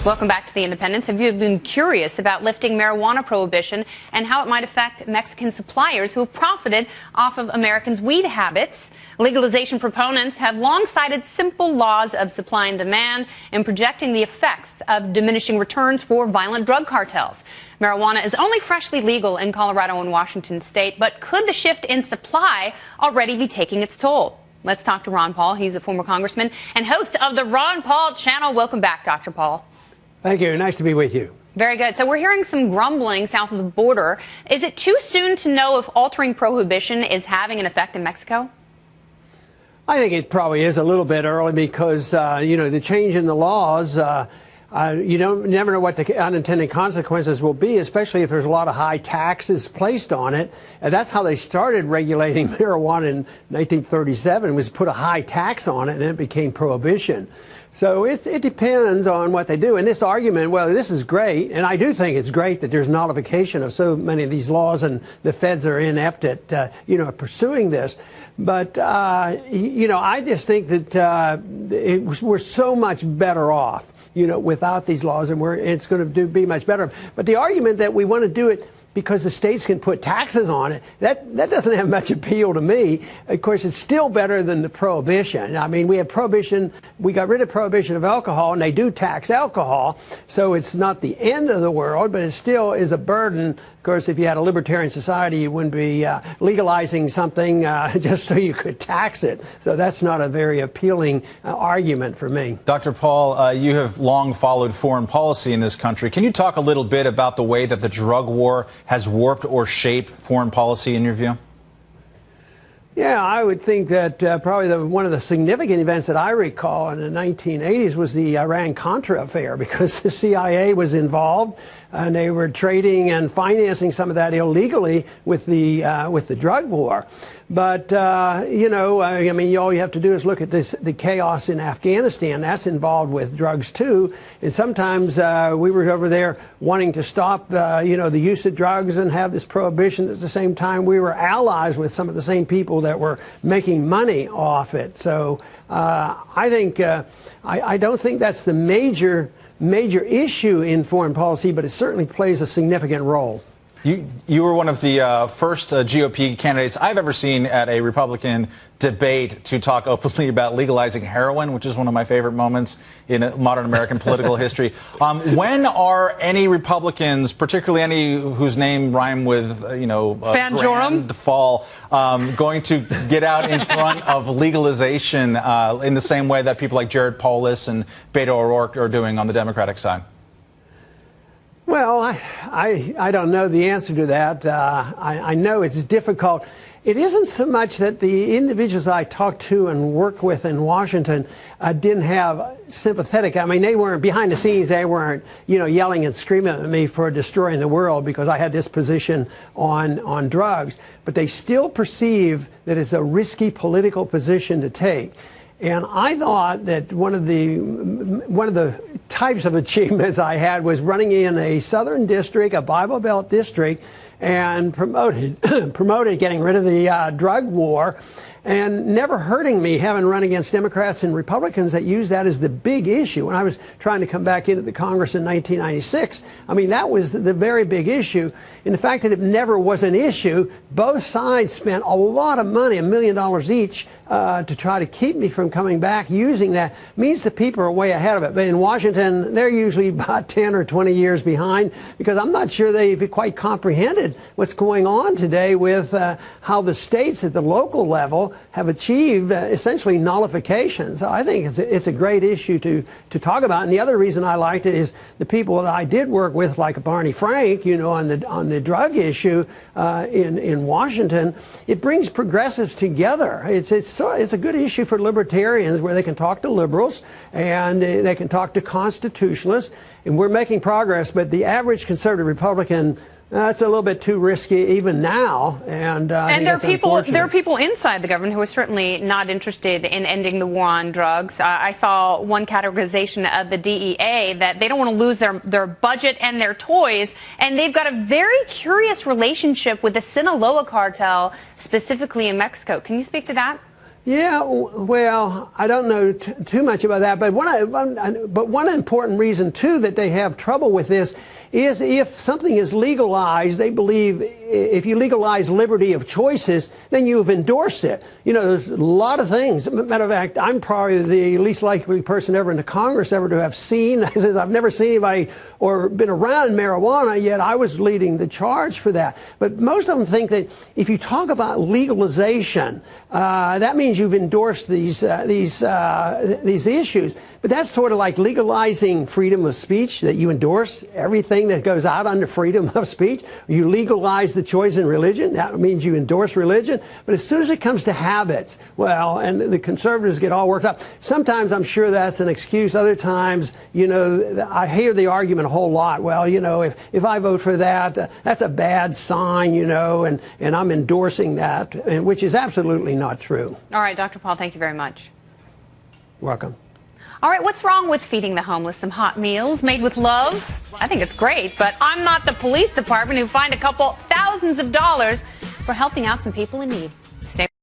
Welcome back to The Independence. Have you been curious about lifting marijuana prohibition and how it might affect Mexican suppliers who have profited off of Americans' weed habits? Legalization proponents have long cited simple laws of supply and demand in projecting the effects of diminishing returns for violent drug cartels. Marijuana is only freshly legal in Colorado and Washington state, but could the shift in supply already be taking its toll? Let's talk to Ron Paul. He's a former congressman and host of the Ron Paul channel. Welcome back, Dr. Paul. Thank you. Nice to be with you. Very good. So we're hearing some grumbling south of the border. Is it too soon to know if altering prohibition is having an effect in Mexico? I think it probably is a little bit early because, the change in the laws, you never know what the unintended consequences will be, especially if there's a lot of high taxes placed on it. And that's how they started regulating marijuana in 1937, was put a high tax on it, and it became prohibition. So it depends on what they do. And this argument, well, this is great, and I do think it's great that there's nullification of so many of these laws, and the feds are inept at, pursuing this. But, I just think that we're so much better off, without these laws, and it's going to be much better. But the argument that we want to do it because the states can put taxes on it, that doesn't have much appeal to me. Of course, it's still better than the prohibition. I mean, we have prohibition. We got rid of prohibition of alcohol, and they do tax alcohol. So it's not the end of the world, but it still is a burden. Of course, if you had a libertarian society, you wouldn't be legalizing something just so you could tax it. So that's not a very appealing argument for me. Dr. Paul, you have long followed foreign policy in this country. Can you talk a little bit about the way that the drug war has warped or shaped foreign policy in your view? Yeah, I would think that probably one of the significant events that I recall in the 1980s was the Iran-Contra affair, because the CIA was involved and they were trading and financing some of that illegally with the drug war. But, all you have to do is look at the chaos in Afghanistan. That's involved with drugs, too. And sometimes we were over there wanting to stop, the use of drugs and have this prohibition. At the same time, we were allies with some of the same people that were making money off it. So I think I don't think that's the major issue in foreign policy, but it certainly plays a significant role. You were one of the first GOP candidates I've ever seen at a Republican debate to talk openly about legalizing heroin, which is one of my favorite moments in modern American political history. When are any Republicans, particularly any whose name rhyme with, Grand Fall, going to get out in front of legalization in the same way that people like Jared Polis and Beto O'Rourke are doing on the Democratic side? Well, I don't know the answer to that. I know it's difficult. It isn't so much that the individuals I talked to and worked with in Washington didn't have sympathetic. I mean, they weren't behind the scenes. They weren't, yelling and screaming at me for destroying the world because I had this position on drugs. But they still perceive that it's a risky political position to take. And I thought that one of the types of achievements I had was running in a southern district, a Bible Belt district, and promoted getting rid of the drug war, and never hurting me having run against Democrats and Republicans that use that as the big issue. When I was trying to come back into the Congress in 1996, I mean, that was the very big issue. And the fact that it never was an issue, both sides spent a lot of money, $1 million each, to try to keep me from coming back using that, means the people are way ahead of it. But in Washington, they're usually about 10 or 20 years behind, because I'm not sure they've quite comprehended what's going on today with how the states at the local level have achieved essentially nullification. So I think it's a great issue to talk about. And the other reason I liked it is the people that I did work with, like Barney Frank, on the drug issue in Washington. It brings progressives together. It's a good issue for libertarians, where they can talk to liberals and they can talk to constitutionalists. And we're making progress, but the average conservative Republican, it's a little bit too risky even now, and there are people inside the government who are certainly not interested in ending the war on drugs. I saw one categorization of the DEA that they don't want to lose their budget and their toys, and they've got a very curious relationship with the Sinaloa cartel, specifically in Mexico. Can you speak to that? Yeah, well, I don't know too much about that, but one important reason too that they have trouble with this is if something is legalized, they believe if you legalize liberty of choices, then you've endorsed it. You know, there's a lot of things. Matter of fact, I'm probably the least likely person ever in the Congress ever to have seen. I've never seen anybody or been around marijuana, yet I was leading the charge for that. But most of them think that if you talk about legalization, that means you've endorsed these issues. But that's sort of like legalizing freedom of speech, that you endorse everything that goes out under freedom of speech. You legalize the choice in religion, that means you endorse religion. But as soon as it comes to habits, well, and the conservatives get all worked up. Sometimes I'm sure that's an excuse. Other times, you know, I hear the argument a whole lot. Well, you know, if I vote for that, that's a bad sign, you know, and I'm endorsing that, which is absolutely not true. All right, Dr. Paul, thank you very much. Welcome. All right, what's wrong with feeding the homeless some hot meals made with love? I think it's great, but I'm not the police department who fined a couple thousands of dollars for helping out some people in need. Stay